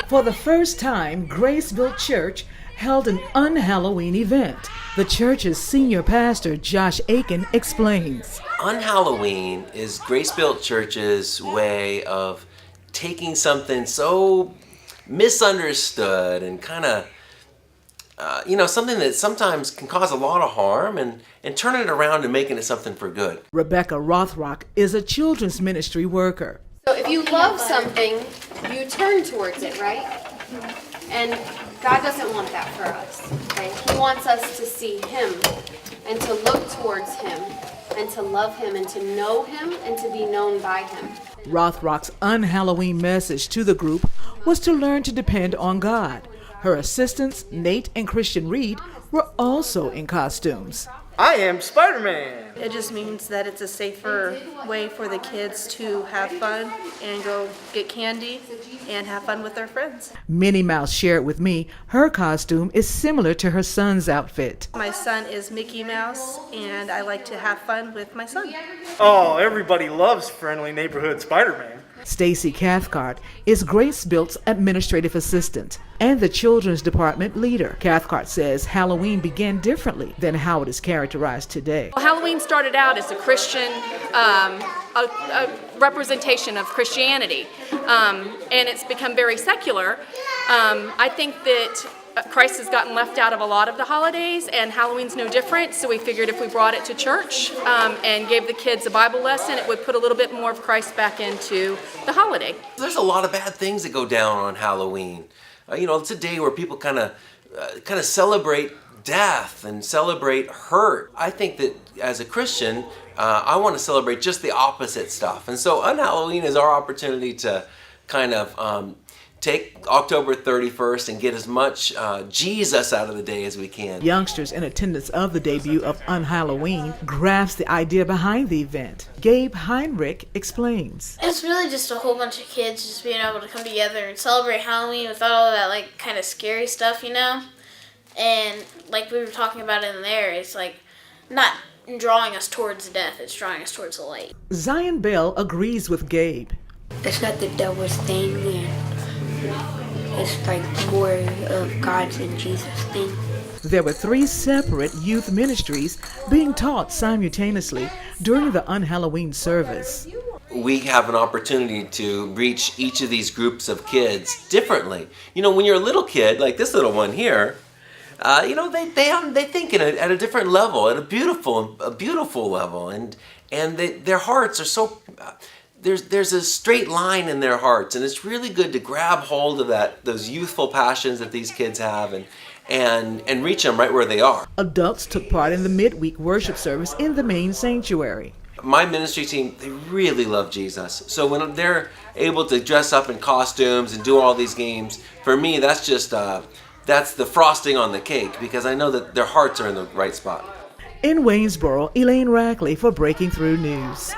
For the first time, GraceBuilt Church held an un-Halloween event. The church's senior pastor, Josh Aiken, explains. Un-Halloween is GraceBuilt Church's way of taking something so misunderstood and kind of, something that sometimes can cause a lot of harm and turning it around and making it something for good. Rebecca Rothrock is a children's ministry worker. So if you love something, you turn towards it, right? And God doesn't want that for us. Okay? He wants us to see Him and to look towards Him and to love Him and to know Him and to be known by Him. Rothrock's un-Halloween message to the group was to learn to depend on God. Her assistants, Nate and Christian Reed, were also in costumes. I am Spider-Man. It just means that it's a safer way for the kids to have fun and go get candy and have fun with their friends. Minnie Mouse shared with me her costume is similar to her son's outfit. My son is Mickey Mouse, and I like to have fun with my son. Oh, everybody loves friendly neighborhood Spider-Man. Stacy Cathcart is GraceBuilt's administrative assistant and the children's department leader. Cathcart says Halloween began differently than how it is characterized today. Well, Halloween started out as a Christian, a representation of Christianity, and it's become very secular. I think that Christ has gotten left out of a lot of the holidays, and Halloween's no different, so we figured if we brought it to church and gave the kids a Bible lesson, it would put a little bit more of Christ back into the holiday. There's a lot of bad things that go down on Halloween. It's a day where people kind of celebrate death and celebrate hurt. I think that as a Christian, I want to celebrate just the opposite stuff. And so un-Halloween is our opportunity to kind of take October 31st and get as much Jesus out of the day as we can. Youngsters in attendance of the debut of Un-Halloween grasped the idea behind the event. Gabe Heinrich explains. It's really just a whole bunch of kids just being able to come together and celebrate Halloween without all that kind of scary stuff, And like we were talking about in there, it's not drawing us towards death, it's drawing us towards the light. Zion Bell agrees with Gabe. It's not the devil's thing, and it's more of God's and Jesus' thing. There were 3 separate youth ministries being taught simultaneously during the Un-Halloween service. We have an opportunity to reach each of these groups of kids differently. When you're a little kid, like this little one here, they think at a different level, at a beautiful level, and their hearts are so. There's a straight line in their hearts, and it's really good to grab hold of those youthful passions that these kids have and reach them right where they are. Adults took part in the midweek worship service in the main sanctuary. My ministry team, they really love Jesus. So when they're able to dress up in costumes and do all these games, for me, that's just that's the frosting on the cake, because I know that their hearts are in the right spot. In Waynesboro, Elaine Rackley for Breaking Through News.